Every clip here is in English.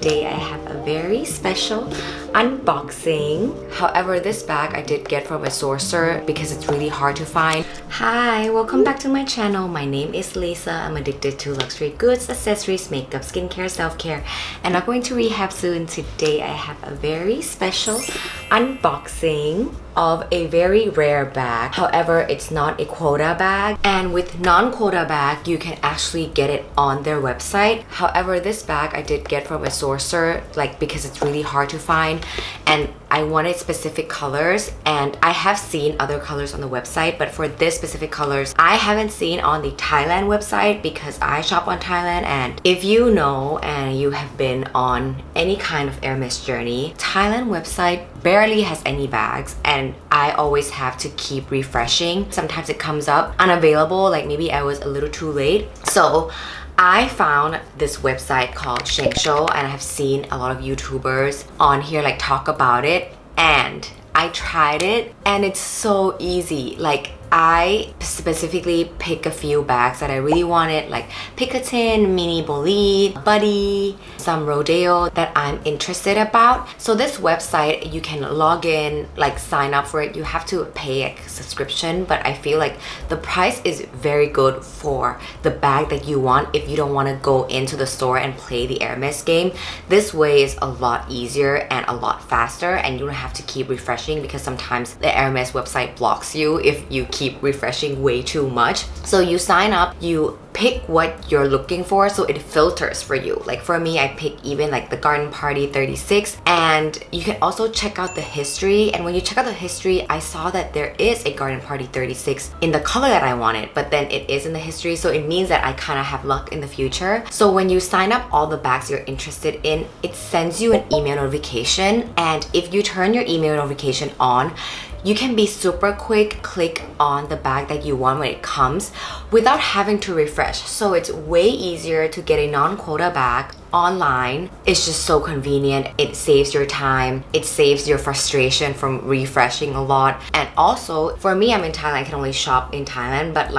Today I have a very special unboxing. However, this bag I did get from a sourcer because it's really hard to find. Hi, welcome back to my channel. My name is Lisa. I'm addicted to luxury goods, accessories, makeup, skincare, self-care, and I'm going to rehab soon. Today I have a very special unboxing of a very rare bag. However, it's not a quota bag, and with non-quota bag you can actually get it on their website. However, this bag I did get from a sourcer because it's really hard to find, and I wanted specific colors, and I have seen other colors on the website, but for this specific colors I haven't seen on the Thailand website because I shop on Thailand. And if you know and you have been on any kind of Hermes journey, Thailand website barely has any bags, and I always have to keep refreshing. Sometimes it comes up unavailable, like maybe I was a little too late. So I found this website called Shengsho, and I have seen a lot of YouTubers on here talk about it, and I tried it and it's so easy. I specifically pick a few bags that I really wanted, like Picotin, Mini Bolide, Buddy, some Rodeo that I'm interested about. So this website, you can log in, sign up for it. You have to pay a subscription, but I feel like the price is very good for the bag that you want if you don't want to go into the store and play the Hermes game. This way is a lot easier and a lot faster, and you don't have to keep refreshing because sometimes the Hermes website blocks you if you keep refreshing way too much. So you sign up, you pick what you're looking for, so it filters for you. For me, I pick even the Garden Party 36, and you can also check out the history. And when you check out the history, I saw that there is a Garden Party 36 in the color that I wanted, but then it is in the history, so it means that I kind of have luck in the future. So when you sign up all the bags you're interested in, it sends you an email notification, and if you turn your email notification on, you can be super quick, click on the bag that you want when it comes without having to refresh. So it's way easier to get a non-quota bag online. It's just so convenient. It saves your time. It saves your frustration from refreshing a lot. And also, for me, I'm in Thailand. I can only shop in Thailand, but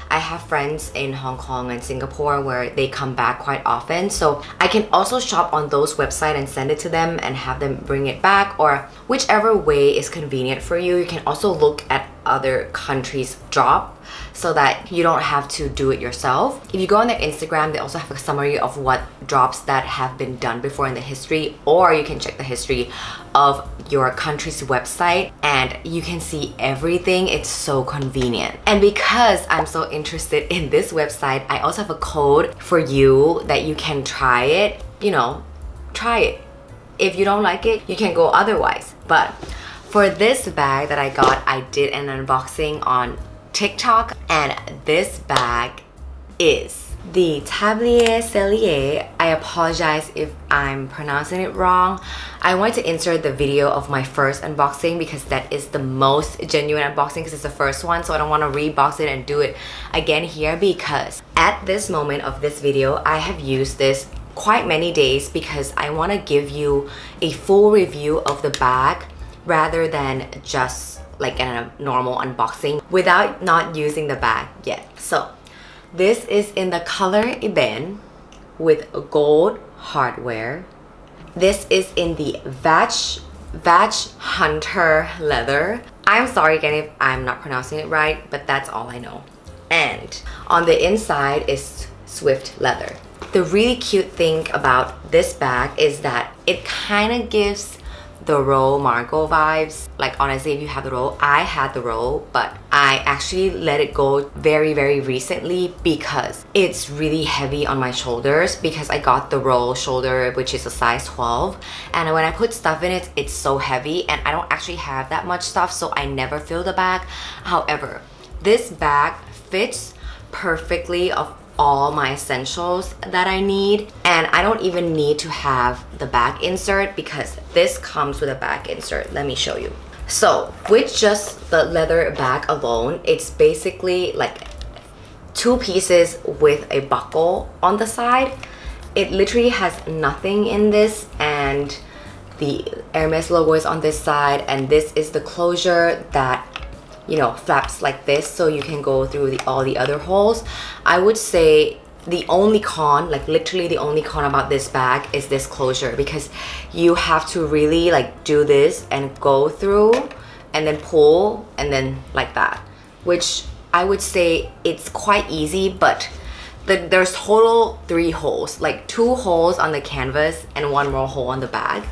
I have friends in Hong Kong and Singapore where they come back quite often. So I can also shop on those websites and send it to them and have them bring it back, or whichever way is convenient for you. You can also look at other countries' drop so that you don't have to do it yourself. If you go on their Instagram, they also have a summary of what drops that have been done before in the history, or you can check the history of your country's website and you can see everything. It's so convenient. And because I'm so interested in this website, I also have a code for you that you can try it. Try it. If you don't like it, you can go otherwise. But for this bag that I got, I did an unboxing on TikTok, and this bag is the Tablier Cellier. I apologize if I'm pronouncing it wrong. I wanted to insert the video of my first unboxing because that is the most genuine unboxing, because it's the first one, so I don't want to rebox it and do it again here, because at this moment of this video, I have used this quite many days because I want to give you a full review of the bag rather than just a normal unboxing without not using the bag yet. So this is in the color Ebene with gold hardware. This is in the Vag Hunter leather. I'm sorry again if I'm not pronouncing it right, but that's all I know. And on the inside is Swift leather. The really cute thing about this bag is that it kind of gives the Roll Margot vibes. Honestly, if you have the Roll, I had the Roll, but I actually let it go very, very recently because it's really heavy on my shoulders, because I got the Roll shoulder, which is a size 12, and when I put stuff in it, it's so heavy, and I don't actually have that much stuff, so I never fill the bag. However, this bag fits perfectly of all my essentials that I need, and I don't even need to have the back insert because this comes with a back insert. Let me show you. So with just the leather bag alone, it's basically two pieces with a buckle on the side. It literally has nothing in this, and the Hermes logo is on this side, and this is the closure that flaps like this, so you can go through all the other holes. I would say the only con, like literally the only con about this bag is this closure, because you have to really like do this and go through and then pull and then like that, which I would say it's quite easy, but there's total 3 holes, like 2 holes on the canvas and 1 more hole on the bag.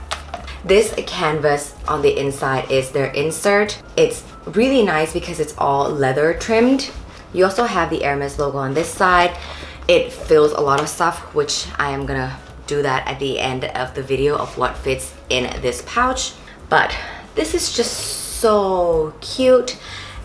This canvas on the inside is their insert. It's really nice because it's all leather trimmed. You also have the Hermes logo on this side. It fills a lot of stuff, which I am gonna do that at the end of the video of what fits in this pouch. But this is just so cute.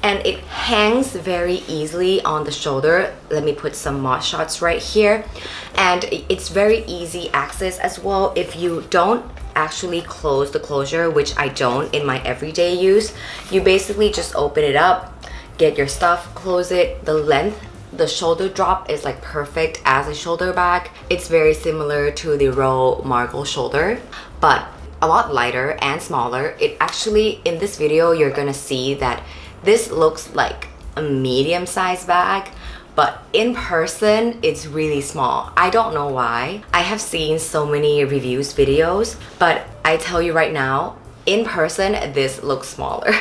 And it hangs very easily on the shoulder. Let me put some Modshots right here. And it's very easy access as well. If you don't actually close the closure, which I don't in my everyday use, you basically just open it up, get your stuff, close it. The length, the shoulder drop is like perfect as a shoulder bag. It's very similar to the Row Margot shoulder, but a lot lighter and smaller. It actually, in this video, you're gonna see that this looks like a medium-sized bag, but in person, it's really small. I don't know why. I have seen so many reviews videos, but I tell you right now, in person, this looks smaller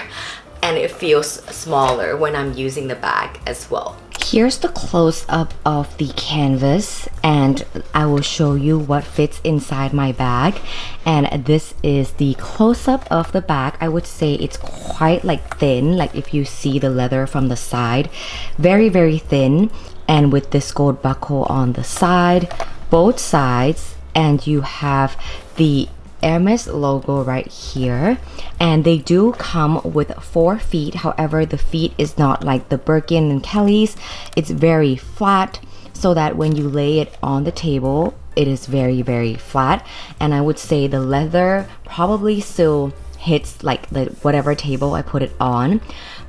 and it feels smaller when I'm using the bag as well. Here's the close-up of the canvas, and I will show you what fits inside my bag. And this is the close-up of the bag. I would say it's quite like thin, like if you see the leather from the side, very thin, and with this gold buckle on the side, both sides, and you have the Hermes logo right here, and they do come with 4 feet. However, the feet is not like the Birkin and Kelly's. It's very flat, so that when you lay it on the table, it is very flat. And I would say the leather probably still hits like the whatever table I put it on,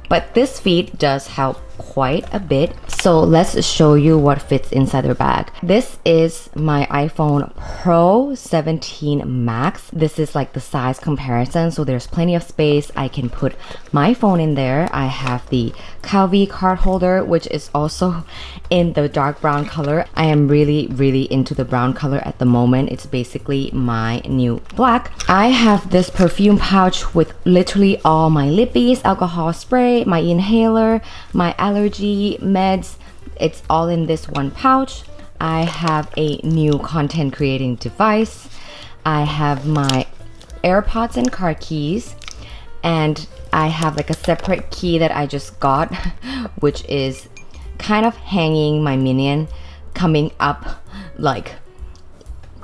but this feet does help quite a bit. So let's show you what fits inside the bag. This is my iPhone Pro 17 Max. This is like the size comparison, so there's plenty of space. I can put my phone in there. I have the Calvi card holder, which is also in the dark brown color. I am really into the brown color at the moment. It's basically my new black. I have this perfume pouch with literally all my lippies, alcohol spray, my inhaler, my allergy meds. It's all in this one pouch. I have a new content creating device. I have my AirPods and car keys, and I have like a separate key that I just got, which is kind of hanging my minion coming up, like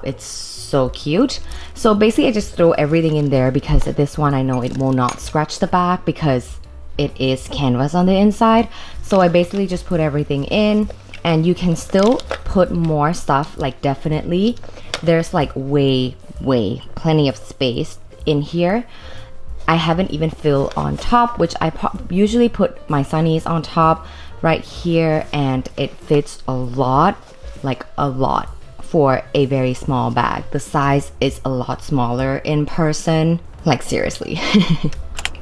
it's so cute. So basically I just throw everything in there because this one I know it will not scratch the back because it is canvas on the inside. So I basically just put everything in, and you can still put more stuff, like definitely there's like way plenty of space in here. I haven't even filled on top, which I usually put my sunnies on top right here, and it fits a lot, like a lot for a very small bag. The size is a lot smaller in person, like seriously.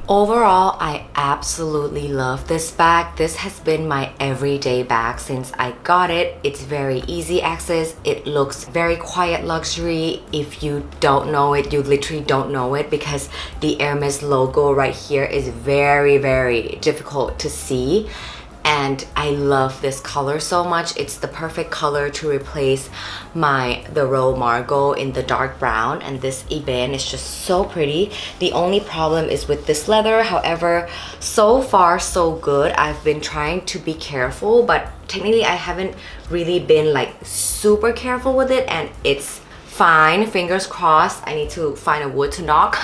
Overall, I absolutely love this bag. This has been my everyday bag since I got it. It's very easy access. It looks very quiet luxury. If you don't know it, you literally don't know it, because the Hermes logo right here is very difficult to see. And I love this color so much. It's the perfect color to replace the Row Margot in the dark brown, and this Ebin is just so pretty. The only problem is with this leather. However, so far so good. I've been trying to be careful, but technically I haven't really been like super careful with it, and it's fine. Fingers crossed. I need to find a wood to knock.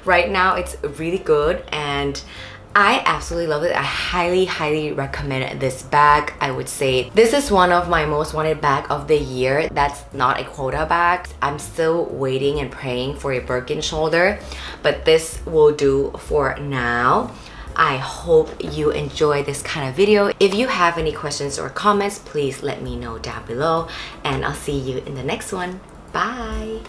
Right now it's really good, and I absolutely love it. I highly recommend this bag. I would say this is one of my most wanted bag of the year. That's not a quota bag. I'm still waiting and praying for a Birkin shoulder, but this will do for now. I hope you enjoy this kind of video. If you have any questions or comments, please let me know down below, and I'll see you in the next one. Bye!